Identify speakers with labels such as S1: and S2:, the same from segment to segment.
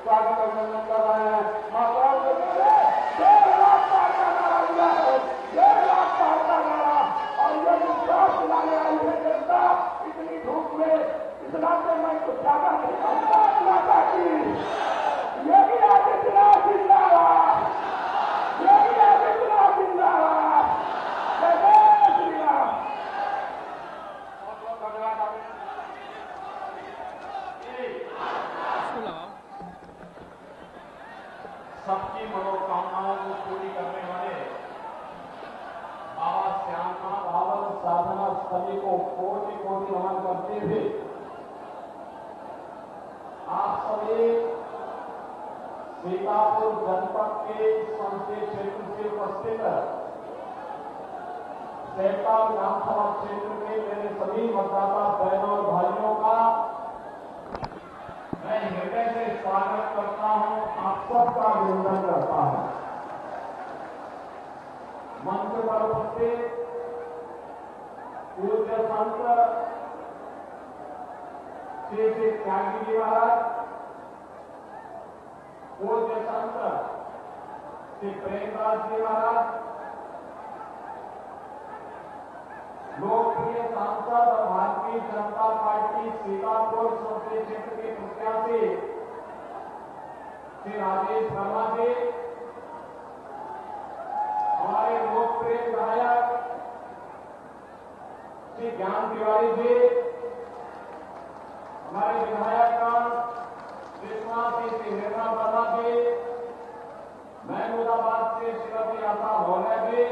S1: स्वागत अभिनंदन कर रहे हैं। और ये विश्वास दिलाने वाली है जनता इतनी धूप में इस नाते में कुछ ज्यादा नहीं योगी आदित्यनाथ जिंदाबाद, योगी आदित्यनाथ जिंदाबाद, जय श्री राम। बहुत बहुत धन्यवाद। सबकी मनोकामनाओं को पूरी करने वाले बाबा श्यामनाथ भावन साधना स्थली को कोटि कोटि नमन करते हुए आप सभी सीतापुर जनपद के संसदीय क्षेत्र से उपस्थित सेठा विधानसभा क्षेत्र के मेरे सभी मतदाता बहनों और भाइयों का मैं हृदय से स्वागत करता हूं, आप सबका अभिनंदन करता हूं। मंच पर उपस्थित पूज्य संत श्री श्री त्यागी जी महाराज, पूज्य संत श्री प्रेमदास जी महाराज, लोकप्रिय सांसद और भारतीय जनता पार्टी सीतापुर संसदीय क्षेत्र के प्रत्याशी श्री राजेश वर्मा जी, हमारे लोकप्रिय विधायक श्री ज्ञान तिवारी जी, हमारे विधायक श्री हिरणा वर्मा जी, महमूदाबाद से श्रीमती आशा भोले जी,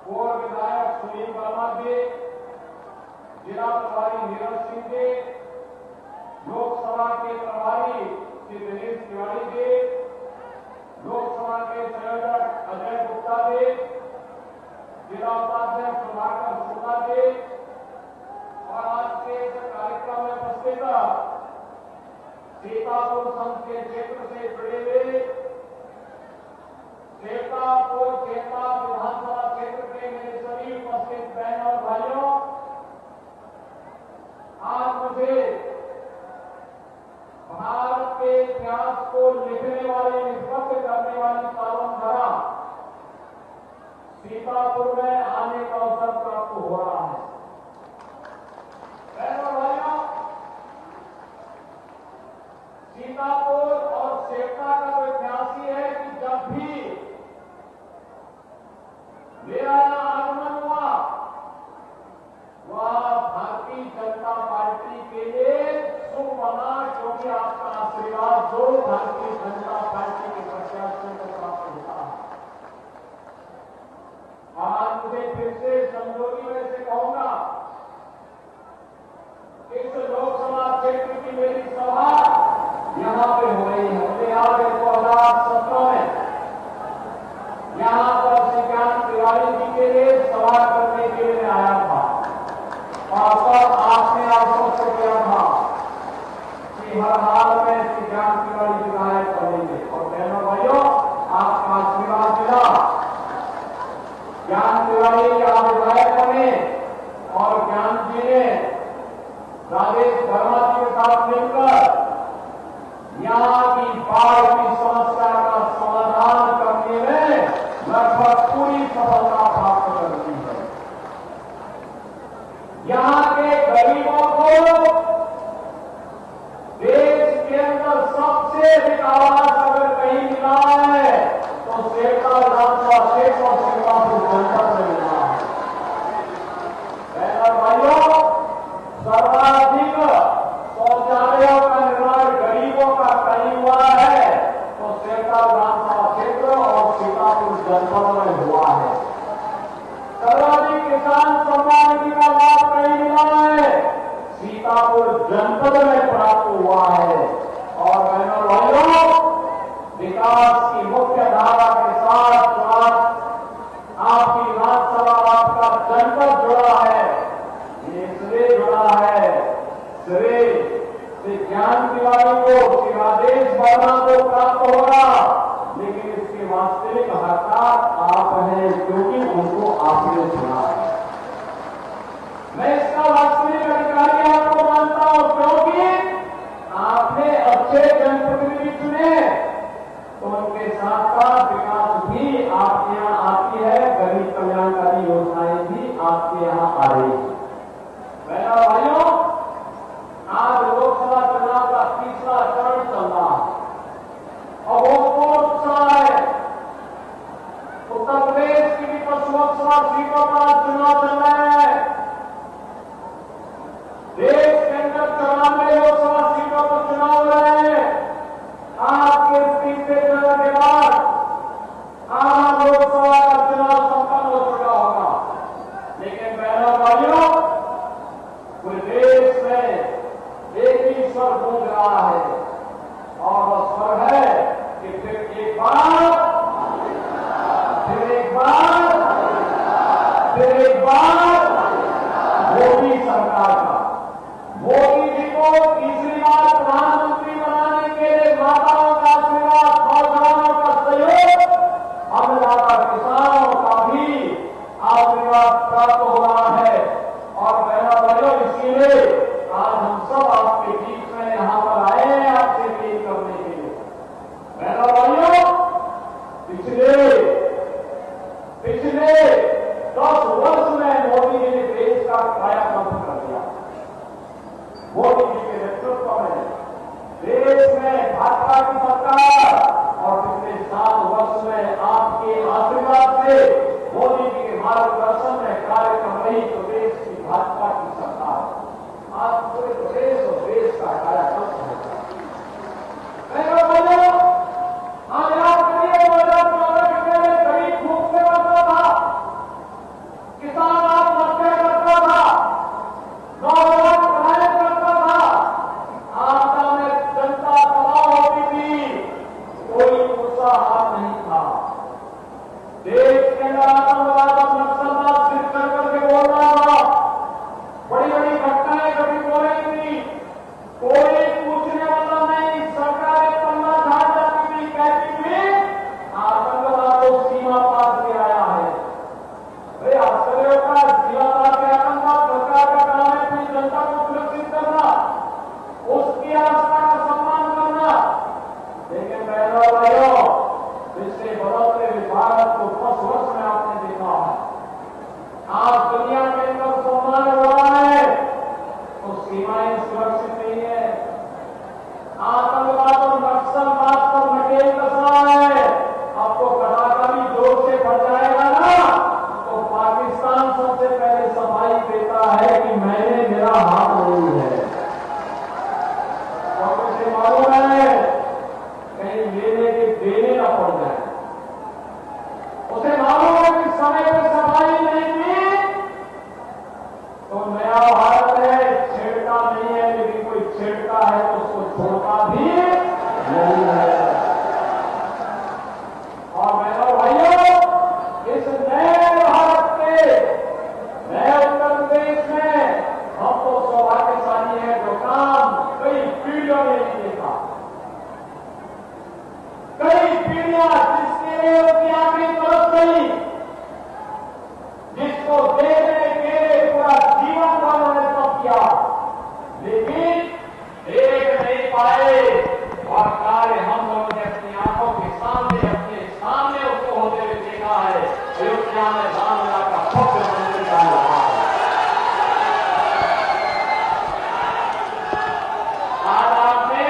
S1: पूर्व विधायक सुनील वर्मा जी, जिला प्रभारी नीरज सिंह जी, लोकसभा के प्रभारी श्री दिनेश तिवारी जी, लोकसभा के संयोजक अजय गुप्ता जी, जिला उपाध्यक्ष प्रभाकर शुक्ला जी और आज के इस कार्यक्रम में उपस्थित सीतापुर संसदीय क्षेत्र से जुड़े हुए सीतापुर खेता विधानसभा क्षेत्र के मेरे सभी उपस्थित बहनों और भाइयों, आज मुझे भारत के इतिहास को लिखने वाली, निष्पक्ष करने वाली पावन धरा सीतापुर में आने का अवसर प्राप्त हो रहा है। बहनों और भाइयों, सीतापुर और सेठा का तो इतिहास ही है कि जब भी मेरा यहां आगमन हुआ वह भारतीय जनता पार्टी के लिए शुभ बना, क्योंकि आपका आशीर्वाद जो भारतीय जनता पार्टी के प्रत्याशियों को प्राप्त होता है। आज मुझे फिर से समझौती में से कहूंगा, इस लोकसभा क्षेत्र की मेरी सभा यहां पे हो रही है। मुझे याद है 2017 में यहां पर श्री ज्ञान तिवारी जी के लिए सभा करने के लिए आया था और तब आपने आश्वस्त किया था कि हर हाल में श्री ज्ञान तिवारी विधायक बनेंगे। और बहनों भाइयों, आपका आशीर्वाद मिला, ज्ञान तिवारी आप विधायक बने और ज्ञान जी ने राजेश वर्मा जी के साथ मिलकर यहां की बाढ़ की समस्या का समाधान करने में लगभग पूरी सफलता प्राप्त कर दी है। यहां के गरीबों को देश के अंदर सबसे अधिक आवास अगर कहीं मिला है तो सेठा विधानसभा क्षेत्र और सीतापुर जनपद में मिला है। बहनों भाइयों, सर्वाधिक शौचालयों का निर्माण गरीबों का कहीं हुआ है तो सेठा विधानसभा क्षेत्र और सीतापुर जनपद में हुआ है। सर्वाधिक किसान सम्मान निधि का लाभ कहीं मिला है, सीतापुर जनपद में प्राप्त हुआ है। और बहनों भाइयों, विकास की मुख्य धारा के साथ आपकी विधानसभा, आपका जनपद जुड़ा है। ये इसलिए जुड़ा है, श्री ज्ञान तिवारी को, श्री राजेश वर्मा को प्राप्त होगा, लेकिन इसकी वास्तविक हकदार सरकार आप हैं, क्योंकि उनको आपने चुना है। मैं इसका वास्तविक अधिकारी आपको मानता हूं, क्योंकि आपने अच्छे जनप्रतिनिधि चुने तो उनके साथ साथ विकास भी आपके यहां आती है, गरीब कल्याणकारी योजनाएं भी आपके यहां आ रही है। मेरा भाइयों, आज लोकसभा चुनाव का तीसरा चरण चल रहा है और वो उत्साह है। उत्तर प्रदेश की भी 10 लोकसभा सीटों का चुनाव चल रहा है। देश के अंदर 94 लोकसभा सीटों पर चुनाव हो रहे हैं। आपके तीसरे चरण के बाद आम लोकसभा का चुनाव संपन्न हो चुका होगा। लेकिन बहनों भाइयों, पूरे देश में एक ही स्वर गूंज रहा है और वह स्वर है कि फिर एक बार मोदी सरकार का, मोदी जी को तीसरी बार प्रधानमंत्री बनाने के लिए माताओं का आशीर्वाद, नौजवानों का सहयोग, अन्नदाता किसानों का भी आशीर्वाद प्राप्त हो रहा है। और बहनों भाइयों, इसीलिए आज हम सब आपके बीच में यहां पर आए हैं आपसे अपील करने के लिए। बहनों भाइयों, पिछले 10 वर्ष में मोदी जी ने देश का कायाकल्प कर दिया। मोदी जी के नेतृत्व में देश में भाजपा की सरकार और पिछले 7 वर्ष में आपके आशीर्वाद से मोदी जी के मार्गदर्शन में कार्य कर रही प्रदेश की भाजपा की सरकार आज पूरे प्रदेश और देश का कायाकल्प होगा। आज याद करिए, 2014 के पहले गरीब भूख से मरता था, किसान आत्महत्या करता था, नौजवान पढ़ाई करता था, आपदा में जनता तबाह होती थी, कोई उत्साह नहीं था। देश के अंदर आतंकवाद और नक्सलवाद सिर्फ करके बोल रहा था, बड़ी बड़ी घटनाएं कभी हो रही थी, कोई पूछने वाला नहीं, सरकारें पन्ना झाड़ जाती थी, कहती थी आतंकवाद तो सीमा पार से आया है। भाई आश्चर्य का सीमा पार के आतंकवाद सरकार का काम है अपनी जनता को सुरक्षित करना, उसकी आस्था का सम्मान करना। लेकिन बहनों भाइयों, पिछले बदलते भारत को 10 वर्ष में आपने देखा है, आज दुनिया के अंदर सम्मान हो रहा है तो सीमाएं सुरक्षित नहीं है। आतंकवाद और नक्सलवाद पर नकेल कसा है। अब तो कड़ाका भी जोर से बढ़ जाएगा ना, तो पाकिस्तान सबसे पहले सफाई देता है कि मैंने, मेरा हाथ नहीं है। और मुझे मालूम है कहीं लेने के देने न पड़ जाए। उसे मालूम है कि समय पर सफाई नहीं की तो नया भारत है, छेड़ता नहीं है, लेकिन कोई छेड़ता है तो उसको छोड़ता भी नहीं है। और बहनों भाइयों, इस नए भारत के नए उत्तर प्रदेश में हम तो सौभाग्यशाली है जो काम कई पीढ़ियों में नहीं देखा। कई पीढ़ियां जिसके लिए उसकी आंखें तरस गई, जिसको देखने के लिए पूरा जीवन भर उन्होंने सब किया, लेकिन देख नहीं पाए। और कार्य हम लोगों ने अपनी आंखों के सामने, अपने सामने उसको होते हुए देखा है। अयोध्या में रामलला का भव्य मंदिर का निर्माण, आज आपने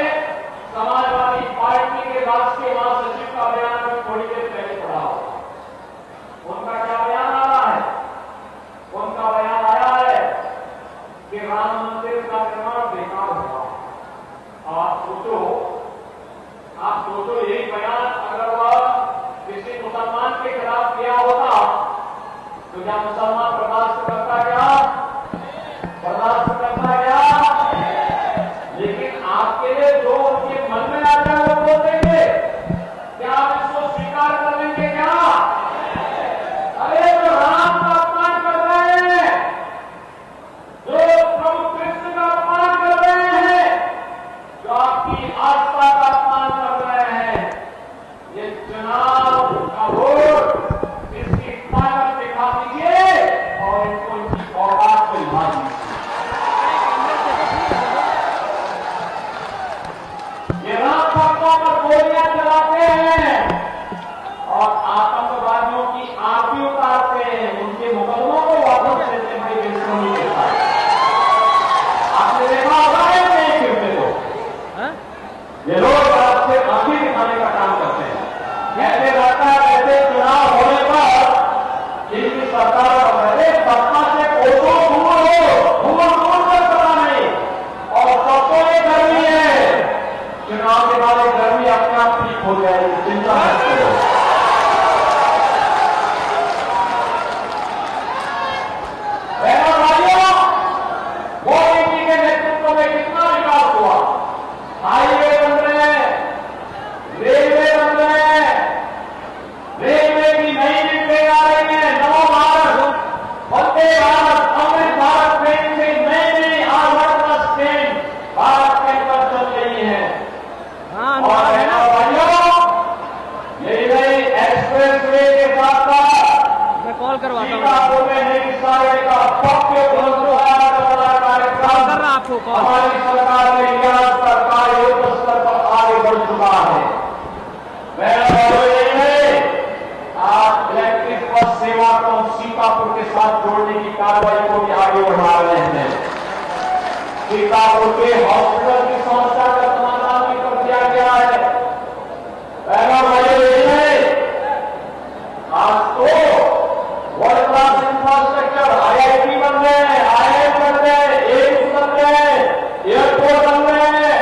S1: समाजवादी पार्टी के राष्ट्रीय महासचिव का बयान अभी थोड़ी देर पहले पढ़ा। उनका क्या बयान आ रहा है? उनका बयान आया है कि राम मंदिर का निर्माण बेकार हुआ। आप सोचो यही बयान अगर वह किसी मुसलमान के खिलाफ किया होता तो क्या मुसलमान बर्दाश्त करता क्या? बर्दाश्त करता क्या? लेकिन आपके लिए जो उनके मन में आता है वो बोल देंगे, क्या आप इसको स्वीकार कर लेंगे क्या? अरे जो राम का अपमान कर रहे हैं, जो प्रभु कृष्ण का अपमान कर रहे हैं, जो आपकी आस्था का अपमान कर रहे हैं, ये चुनाव का वोट हो जाएगी, चिंता मत करो। बहनों भाइयों, मोदी जी के नेतृत्व में कितना विकास हुआ। हाईवे बन रहे हैं, रेलवे बन रहे हैं, रेलवे की नई ट्रेन आ रही है, नमो भारत, वंदे भारत, अमृत भारत ट्रेन से नई 8 ट्रेन भारत के अंदर चल रही है। और बहनों भाइयों, यही नहीं, एक्सप्रेस वे के साथ साथ
S2: मैं कॉल करवाता हूँ,
S1: सीतापुर में नई सारे का भव्य कार्यक्रम
S2: आपको कॉल
S1: हमारी सरकार ने किया, सरकार युद्ध स्तर पर आगे बढ़ चुका है। आज इलेक्ट्रिक बस सेवा को सीतापुर के साथ जोड़ने की कार्रवाई को भी आगे बढ़ा रहे हैं। सीतापुर के हॉस्पिटल की समस्या का समाधान भी कर दिया गया है। आज तो वर्ल्ड क्लास इंफ्रास्ट्रक्चर, IIT बन रहे हैं, IIM बन रहे हैं, एम्स बन रहे हैं, एयरपोर्ट बन रहे हैं।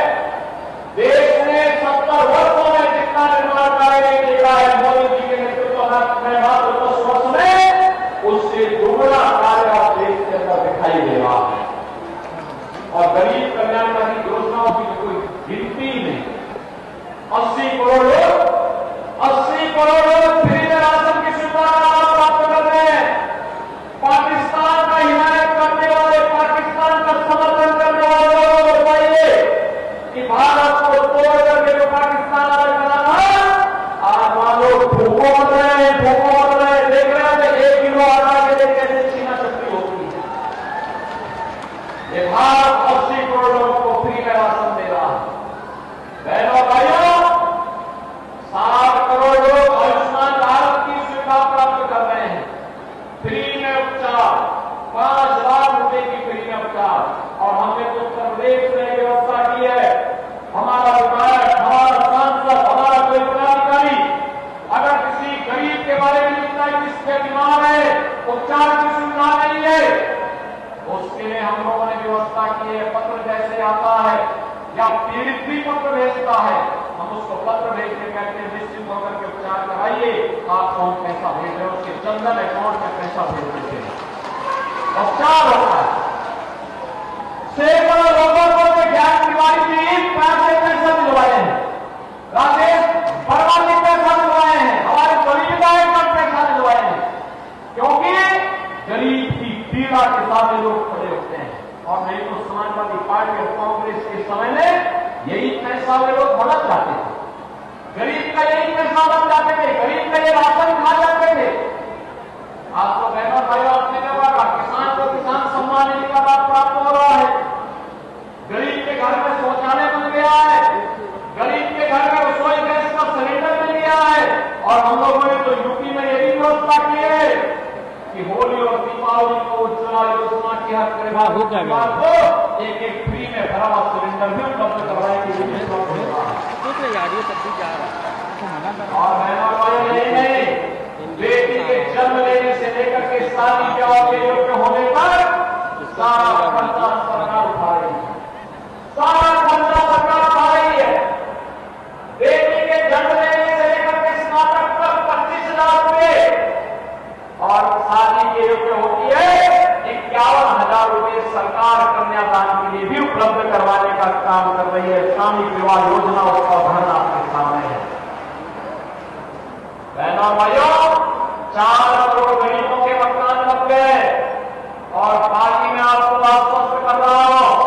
S1: देश ने 70 वर्षों में जितना निर्माण कार्य नहीं देखा है मोदी जी के नेतृत्व में मात्र 10 वर्ष में, उससे दोगुना कार्य आप देश के अंदर दिखाई दे रहा है। और गरीब कल्याणकारी योजनाओं की कोई गिनती नहीं। 80 करोड़ लोग फ्री में राशन की सुविधा का लाभ प्राप्त कर रहे हैं। पाकिस्तान का हिमायत करने वाले, पाकिस्तान का समर्थन करने वाले लोगों को बताइए कि भारत को तोड़ करके जो पाकिस्तान अलग बनाना, आज मान लो भूखों बन रहे हैं, देख रहे हैं 1 किलो आटा के लिए कैसे छीना शक्ति होती है। ये भारत 80 करोड़ लोगों को फ्री में राशन दे रहा है। बहनों भाइयों, 60 करोड़ लोग आयुष्मान भारत की सुविधा प्राप्त कर रहे हैं। फ्री में उपचार, 5 लाख रुपए की फ्री में उपचार। और हमने तो उत्तर प्रदेश में व्यवस्था की है। हमारा विधायक, हमारा सांसद, हमारा कोई पदाधिकारी अगर किसी गरीब के बारे में लिखता है किसके बीमार है, उपचार की सुविधा नहीं है, उसके लिए हम लोगों ने व्यवस्था की है। पत्र जैसे आता है या पीड़ित भी पत्र भेजता है, हम उसको पत्र भेज के कहते हैं निश्चित होकर के उपचार कराइए, आप कौन पैसा भेज रहे हो, उसके जनधन अकाउंट में पैसा भेज देते हैं, उपचार होता है। सैकड़ों लोगों को ज्ञान तिवारी जी पैसा दिलवाए हैं, राजेश वर्मा जी पैसा दिलवाए हैं, हमारे गरीब विधायक पर पैसा दिलवाए हैं, क्योंकि गरीब की पीड़ा के सामने लोग खड़े होते हैं। और नहीं तो समाजवादी पार्टी और कांग्रेस के समय में यही पैसा वे लोग भड़क जाते थे, गरीब का यही पैसा बन जाते थे, गरीब का ये राशन खा जाते थे। आज तो बहनों भाइयों, आपने देखा किसान को किसान सम्मान निधि का लाभ प्राप्त हो रहा है, गरीब के घर में शौचालय बन गया है, गरीब के घर में रसोई गैस का सिलेंडर मिल गया है। और हम लोगों ने तो यूपी में यही व्यवस्था की है कि होली और दीपावली को उज्ज्वला योजना की हर परिवार को एक फ्री में भरा हुआ सिलेंडर भी उपलब्ध करवाने के लिए और बहनों भाइयों, नहीं, बेटी के जन्म लेने से लेकर के शादी ब्याह के योग्य होने पर सारा खर्चा सरकार उठा रही है, सारा खर्चा सरकार उठा रही है। बेटी के जन्म लेने से लेकर के स्नातक तक 25,000 रुपए और शादी के योग्य होती है 51,000 रुपए सरकार कन्यादान के लिए भी उपलब्ध करवाने का काम कर रही है। शादी विवाह योजना उसका वर्णन आपके सामने है। बहनों भाइयों, 4 करोड़ गरीबों के मकान बन गए और बाकी मैं आपको आश्वस्त कर रहा हूं,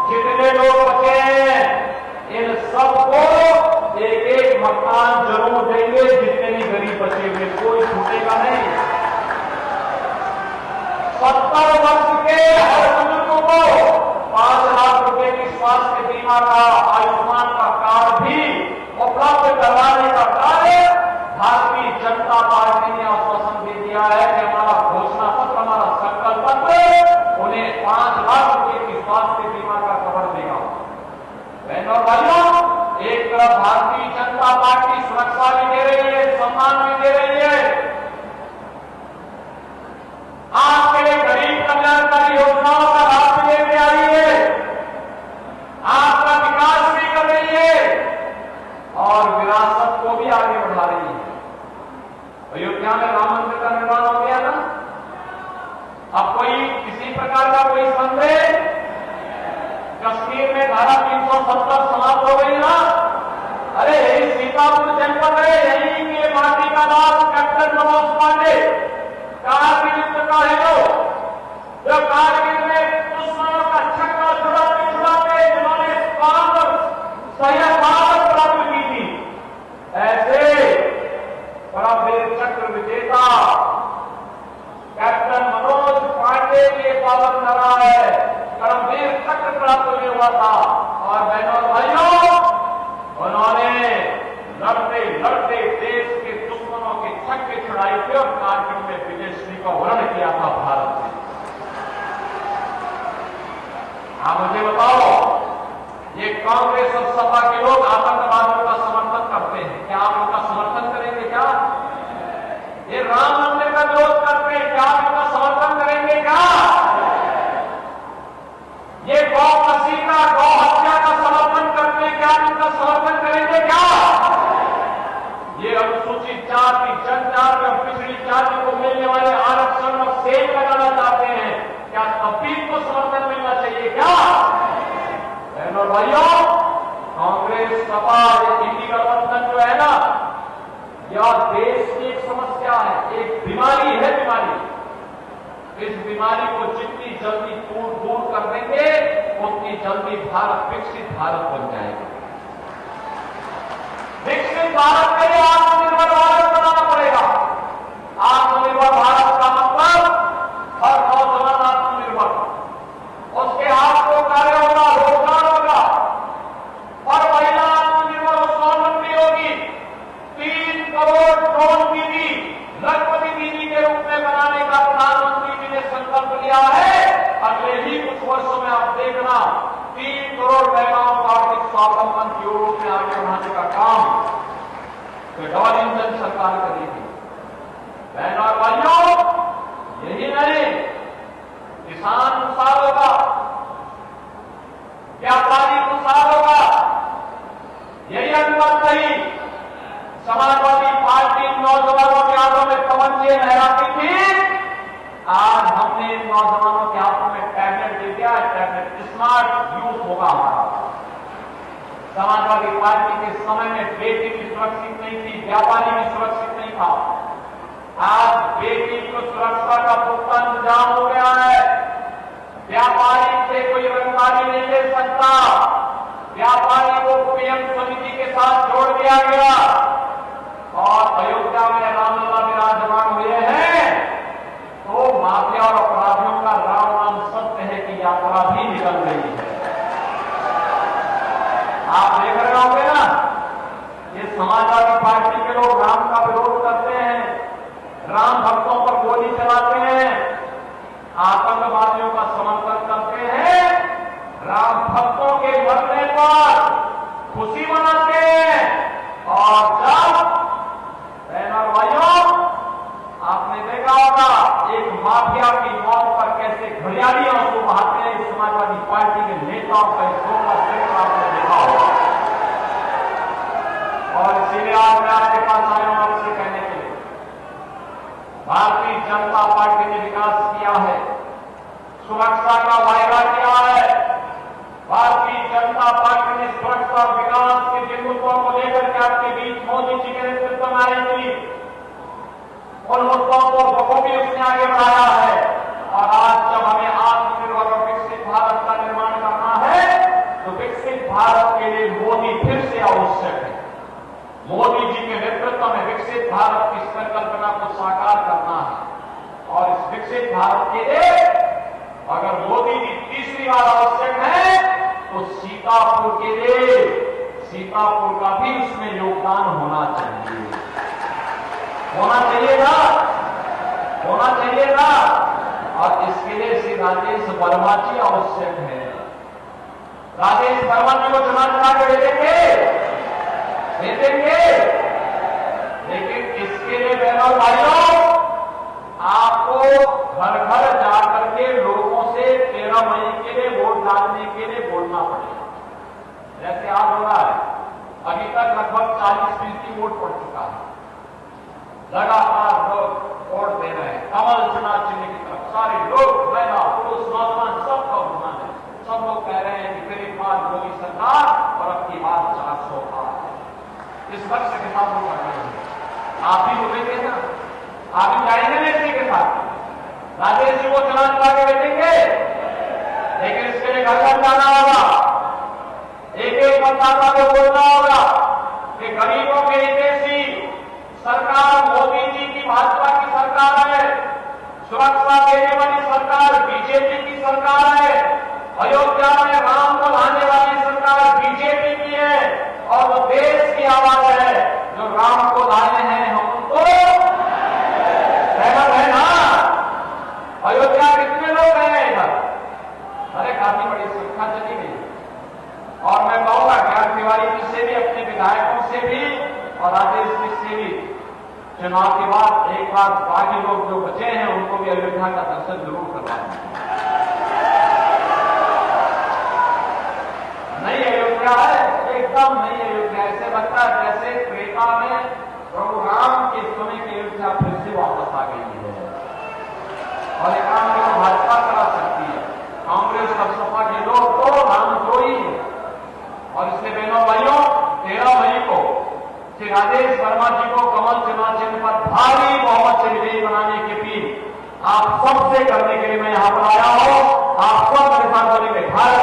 S1: जितने लोग बचे हैं इन सबको एक मकान जरूर देंगे। जितने भी गरीब बचे हुए कोई छूटेगा नहीं। 70 वर्ष के हर बुजुर्गों को 5 लाख रुपए की स्वास्थ्य बीमा का, आयुष्मान का कार्ड भी उपलब्ध करवाने का कार्य भारतीय जनता पार्टी ने आश्वासन दे दिया है कि हमारा घोषणा पत्र, हमारा संकल्प पत्र उन्हें 5 लाख रुपए की स्वास्थ्य बीमा का कवर देगा। बहनों भाइयों, एक तरफ भारतीय जनता पार्टी सुरक्षा भी दे रही है, सम्मान भी दे रही है, आपके लिए गरीब कल्याणकारी योजनाओं का लाभ भी लेके आ रही है, आपका विकास भी कर रही है और विरासत को अयोध्या में राम मंदिर का निर्माण हो गया ना। अब कोई किसी प्रकार का कोई संदेह, कश्मीर में धारा 370 समाप्त हो गई ना। अरे यही सीतापुर जनपद है, यही के माटी का बात कैप्टन मनोज पांडे कारगिल युद्ध का है जो कारगिल में दुश्मनों का छक्का छुड़ाते जिन्होंने सही बहादुर प्राप्त की थी, ऐसे परमवीर चक्र विजेता कैप्टन मनोज पांडे के पावन करा है, परमवीर चक्र प्राप्त नहीं हुआ था। और बहनों और भाइयों, उन्होंने लड़ते लड़ते देश के दुश्मनों के छक्के छुड़ाए थे और कारगिल में विजयश्री का वर्ण किया था भारत ने। आप मुझे बताओ, ये कांग्रेस और सपा के लोग आतंकवादियों का समर्थन करते हैं, क्या आप उनका समर्थन करेंगे? क्या ये राम मंदिर का विरोध करते हैं, क्या आप उनका समर्थन करेंगे? क्या ये गौ कसीदा गौ हत्या का समर्थन करते हैं, क्या आप उनका समर्थन करेंगे? क्या ये अनुसूचित जाति जनजाति और पिछड़ी जाति को मिलने वाले आरक्षण और सेल लगाना चाहते हैं, क्या तब भी इनको समर्थन मिलना चाहिए? क्या बहनों और भाइयों, कांग्रेस सपा ये इंडी गठबंधन जो है ना, यह देश की एक समस्या है, एक बीमारी है। इस बीमारी को जितनी जल्दी दूर कर देंगे उतनी जल्दी भारत विकसित भारत बन जाएगा। विकसित भारत के लिए आत्मनिर्भर भारत बनाना पड़ेगा। आत्मनिर्भर भारत का मतलब हर नौजवान आत्मनिर्भर, उसके हाथ को कार्य होगा, रोजगार होगा, और महिला आत्मनिर्भर स्वावलंबी होगी। 3 करोड़ ड्रोन दीदी लखपति दीदी के रूप में बनाने का प्रधानमंत्री जी ने संकल्प लिया है। अगले ही कुछ वर्षों में आप देखना 3 करोड़ महिलाओं को आर्थिक स्वावलंबन की ओर में आगे बढ़ाने का काम तो डबल इंजन सरकार करेगी। बहनों और भाइयों, यही नहीं, किसान खुशहाल होगा, व्यापारी खुशहाल होगा। यही अनुमत नहीं, समाजवादी पार्टी नौजवानों के हाथों में तमंचे लहराती थी, आज हमने इन नौजवानों के हाथों में टैबलेट दे दिया। टैबलेट स्मार्ट यूथ होगा हमारा। समाजवादी पार्टी के समय में बेटी भी सुरक्षित नहीं थी, व्यापारी भी सुरक्षित नहीं था। आज बेटी को सुरक्षा का पुख्ता इंतजाम हो गया है। व्यापारी से कोई रंगदारी नहीं ले सकता, व्यापारी को पीएम समिति के साथ जोड़ दिया गया। और अयोध्या में रामलला विराजमान हुए हैं तो माफिया और अपराधियों का राम नाम सत्य है कि यात्रा भी निकल रही है। आप देख रहे होंगे ना, ये समाजवादी पार्टी के लोग राम का विरोध करते हैं, राम भक्तों पर गोली चलाते हैं, आतंकवादियों का समर्थन करते हैं, राम भक्तों के मरने पर खुशी मनाते हैं। और जब बहनों और भाइयों, आपने देखा होगा एक माफिया की मौत पर कैसे घड़ियाली आंसू बहाते हैं इस समाजवादी पार्टी के नेताओं का शोक का चित्र आपने देखा होगा। और इसीलिए आज मैं आपके पास आया हूं आपसे कहने के लिए, भारतीय जनता पार्टी ने विकास किया है, सुरक्षा का वायदा किया है। भारतीय जनता पार्टी ने सुरक्षा और विकास के जिन मुद्दों को लेकर के आपके बीच मोदी जी के नेतृत्व में आई थी, उन मुद्दों को बखूबी उसने आगे बढ़ाया है। और आज जब हमें आत्मनिर्भर और विकसित भारत का निर्माण करना है तो विकसित भारत के लिए मोदी फिर से आवश्यक है। मोदी जी के नेतृत्व में विकसित भारत की संकल्पना को साकार करना है। और इस विकसित भारत के लिए अगर मोदी जी तीसरी बार आवश्यक है तो सीतापुर के लिए सीतापुर का भी उसमें योगदान होना चाहिए। होना चाहिए ना, होना चाहिए ना। और इसके लिए श्री राजेश वर्मा जी आवश्यक है। राजेश वर्मा जी को चुनाव करा के दे देंगे, लेकिन इसके लिए बहनों भाइयों आपको घर घर जाकर के लोगों से 13 मई के लिए वोट डालने के लिए बोलना पड़ेगा। जैसे आज हो रहा है, अभी तक लगभग 40% वोट पड़ चुका है। लगातार लोग वोट दे रहे हैं कमल चुनाव चिन्ह की तरफ। सारे लोग, महिला, पुरुष, नौजवान, सबका अनुमान है। सब लोग कह रहे हैं कि फिर एक बार मोदी सरकार और अब की बात 400 पार। इस लक्ष्य के साथ लोग आगे होंगे। आप भी बोलेंगे ना, आप भी जाएंगे ना इसी के साथ। राजेश जी को चुनाव लगा के बैठेंगे, लेकिन इसके लिए घर घर जाना होगा, एक एक मतदाता को बोलना होगा कि गरीबों के हितैषी सरकार मोदी जी की, भाजपा की सरकार है, सुरक्षा देने वाली सरकार बीजेपी की सरकार है, अयोध्या में राम को लाने वाली सरकार बीजेपी की है, और वो देश की आवाज है जो राम को लाने हैं। हम उनको सहमत है ना? अयोध्या कितने लोग हैं इधर? अरे काफी बड़ी संख्या चली गई। और मैं कहूंगा ज्ञान तिवारी जी से भी, अपने विधायकों से भी और राजेश जी से भी चुनाव के बाद एक बार बाकी लोग जो बचे हैं उनको भी अयोध्या का दर्शन जरूर करवाएं। नई अयोध्या है, एकदम नई अयोध्या। ऐसे लगता है जैसे त्रेता में प्रभु राम के समय की अयोध्या फिर से वापस आ गई है। और ये काम केवल भाजपा करा सकती है, कांग्रेस और सपा के लोग तो रामद्रोही है। और इसलिए बहनों भाइयों, 13 मई को श्री राजेश वर्मा जी को कमल चुनाव चिन्ह पर भारी बहुमत से विजयी बनाने की अपील आप सबसे करने के लिए मैं यहां पर आया हूं। आप सब मेरे साथ बोलेंगे भारत